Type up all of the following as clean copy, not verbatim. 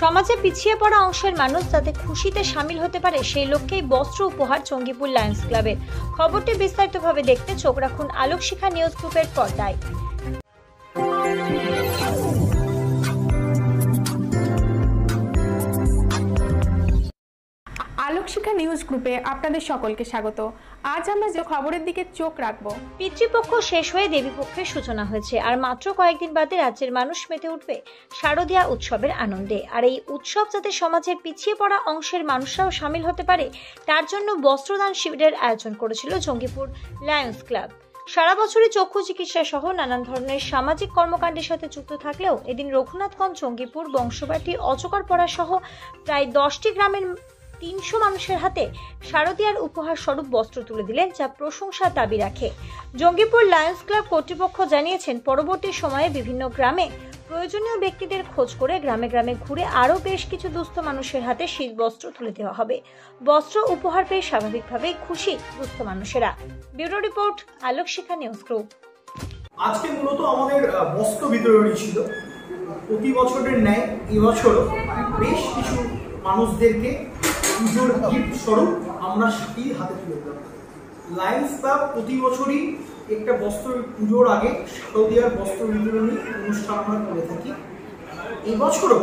সমাজে পিছিয়ে পড়া অংশের মানুষ যাতে খুশিতে সামিল হতে পারে সেই লক্ষ্যেই বস্ত্র উপহার জঙ্গিপুর লায়ন্স ক্লাবের। খবরটি বিস্তারিতভাবে দেখতে চোখ রাখুন আলোকশিখা নিউজ গ্রুপের পর্দায়। আলোকশিখা নিউজ গ্রুপে আপনাদের সকলকে স্বাগত। আজ আমরা যে খবরের দিকে চোখ রাখবো, পিতৃপক্ষ শেষ হয়ে দেবীপক্ষের সূচনা হয়েছে, আর মাত্র কয়েকদিন বাদে রাজ্যের মানুষ মেতে উঠবে শারদীয়া উৎসবের আনন্দে। আর এই উৎসব যাতে সমাজের পিছিয়ে পড়া অংশের মানুষরাও সামিল হতে পারে, তার জন্য বস্ত্রদান শিবিরের আয়োজন করেছিল জঙ্গিপুর লায়ন্স ক্লাব। সারা বছরই চক্ষু চিকিৎসা সহ নানান ধরনের সামাজিক কর্মকাণ্ডের সাথে যুক্ত থাকলেও এদিন রঘুনাথগঞ্জ, জঙ্গিপুর, বংশবাটি, অজগরপাড়া সহ প্রায় 10টি গ্রামের 300 মানুষের হাতে শারদীয়ার উপহার স্বরূপ বস্ত্র তুলে দিলেন, যা প্রশংসার দাবি রাখে। জঙ্গিপুর লায়ন্স ক্লাব কর্তৃপক্ষ জানিয়েছেন, পরবর্তী সময়ে বিভিন্ন গ্রামে প্রয়োজনীয় ব্যক্তিদের খোঁজ করে গ্রামে গ্রামে ঘুরে আরও বেশ কিছু দুস্থ মানুষের হাতে শীত বস্ত্র তুলে দেওয়া হবে। বস্ত্র উপহার পেয়ে স্বাভাবিকভাবেই খুশি দুস্থ মানুষেরা। Bureau report, Alokshikha news group. আজকে মূলত আমাদের বস্ত্র বিতরণী ছিল। প্রতি বছরের ন্যায় এবছরও বেশ কিছু মানুষদেরকে পুজোর গিফট স্বরূপ আমরা শাড়ি হাতে তুলে দিলাম। লায়ন্স ক্লাব প্রতি বছরই একটা বস্ত্র পুজোর আগে শারদীয়ার বস্ত্র বিতরণী অনুষ্ঠান আমরা করে থাকি। এবছরও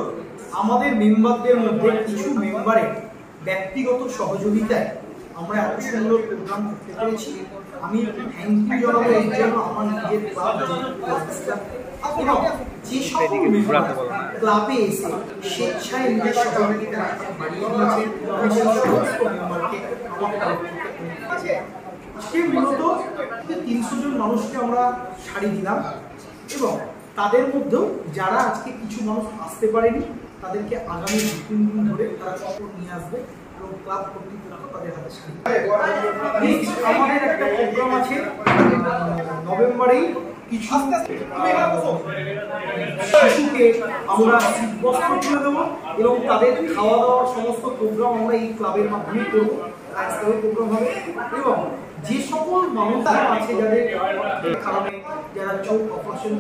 আমাদের মেম্বারদের মধ্যে কিছু মেম্বারের ব্যক্তিগত সহযোগিতায় আমরা এত সুন্দর প্রোগ্রাম করতে পেরেছি। আমি থ্যাংক ইউ জানাবো এর জন্য আমার নিজের ক্লাব এবং যে সকল মেম্বার ক্লাবে এসে স্বেচ্ছায় নিজের সহযোগিতা বাড়িয়ে দিয়েছেন সেই সমস্ত মেম্বারকে সে মূলত 300 জন মানুষকে আমরা শাড়ি দিলাম এবং তাদের মধ্যেও যারা আজকে কিছু মানুষ আসতে পারেনি তাদেরকে আগামী 2-3 দিন ধরে তারা কাপড় নিয়ে আসবে এবং ক্লাব কর্তৃপক্ষ তাদের হাতে শাড়ি। আমাদের একটা প্রোগ্রাম আছে নভেম্বরেই, কিছু শিশুকে আমরা শীত বস্ত্র তুলে দেবো এবং তাদের খাওয়া দাওয়ার সমস্ত প্রোগ্রাম আমরা এই ক্লাবের মাধ্যমে করবো। ক্লাবের প্রোগ্রাম হবে এবং যে সকল মানুষরা আছে যাদের কারণে যারা চোখ অপারেশন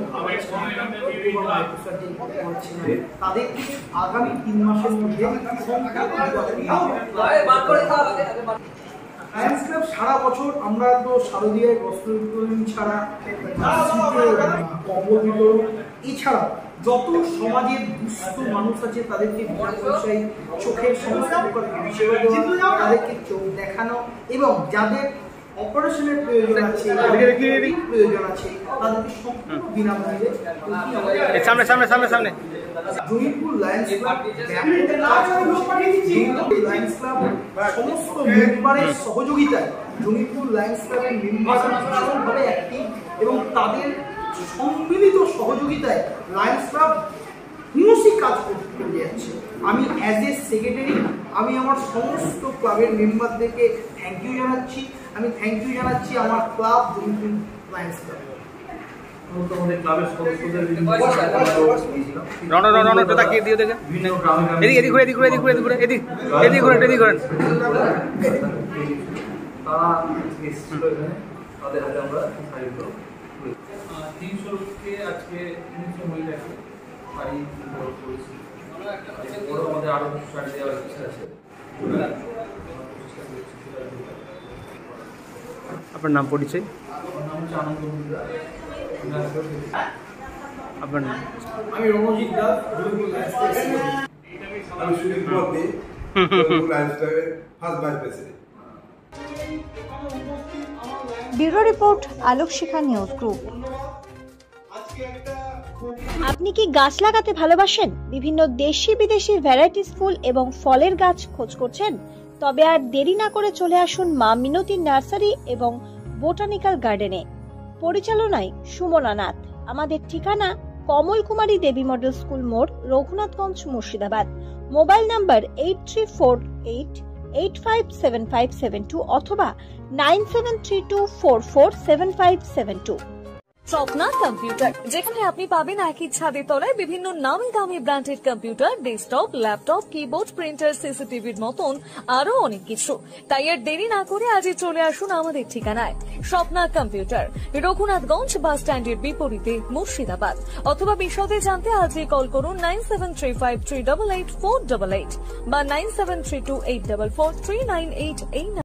তাদেরকে আগামী 3 মাসের মধ্যে লায়ন্স ক্লাব সারা বছর আমরা তো শারদীয়ায় বস্ত্র বিতরণ ছাড়া কম্বল বিতরণ এছাড়া যত সমাজের দুস্থ মানুষ আছে তাদেরকে বিনামূল্যে চোখের সমস্যা পরিষেবা দেওয়া, তাদেরকে চোখ দেখানো এবং যাদের অপারেশনের প্রয়োজন আছে তাদেরকে সম্পূর্ণ বিনামূল্যে জঙ্গিপুর লায়ন্স ক্লাব সমস্ত মেম্বারের সহযোগিতায় জঙ্গিপুর লায়ন্স ক্লাবের মেম্বাররা ভীষণভাবে অ্যাক্টিভ এবং তাদের সম্মিলিত সহযোগিতায় লায়ন্স ক্লাব নিয়মিত কাজ করতে যাচ্ছে। আমি অ্যাজ এ সেক্রেটারি আমি আমার সমস্ত ক্লাবের মেম্বারদেরকে থ্যাংক ইউ জানাচ্ছি। আমি থ্যাংক ইউ জানাচ্ছি আমার ক্লাব জঙ্গিপুর লায়ন্স ক্লাব। আমাদের ক্লাবের সদস্যদের তারা এসেছিল এখানে, তাদের হাতে আমরা শাড়িগুলো 300 লোককে আজকে 300 মহিলাকে শাড়ি করেছি। আমাদের আরো কিছু শাড়ি দেওয়ার ইচ্ছা আছে। আপনার নাম পরিচয়? আমার নাম হচ্ছে আনন্দ মুদ্রা। আপনার নাম? আমি রণজিৎ দাস, আমি সুনীল কুমার দে, লায়ন্স ক্লাবের first vice president. Bureau report, Alokshikha news group. আপনি কি গাছ লাগাতে ভালোবাসেন? বিভিন্ন দেশি বিদেশি ভ্যারাইটিস ফুল এবং ফলের গাছ খোঁজ করছেন? তবে আর দেরি না করে চলে আসুন মা মিনতি নার্সারি এবং বোটানিক্যাল গার্ডেনে। পরিচালনায় সুমনা নাথ। আমাদের ঠিকানা কমল কুমারী দেবী মডেল স্কুল মোড়, রঘুনাথগঞ্জ, মুর্শিদাবাদ। মোবাইল নাম্বার 8348857572 অথবা 9732447572। স্বপ্না কম্পিউটার, যেখানে আপনি পাবেন একই ছাদের তলায় বিভিন্ন নামি দামি branded computer, desktop, laptop, keyboard, printer, সিসিটিভির মতন আরো অনেক কিছু। তাই আর দেরি না করে আজই চলে আসুন আমাদের ঠিকানায়। স্বপ্না কম্পিউটার, রঘুনাথগঞ্জ বাস স্ট্যান্ডের বিপরীতে, মুর্শিদাবাদ। অথবা বিশদে জানতে আজই কল করুন 9735388488 বা 9732844398 এই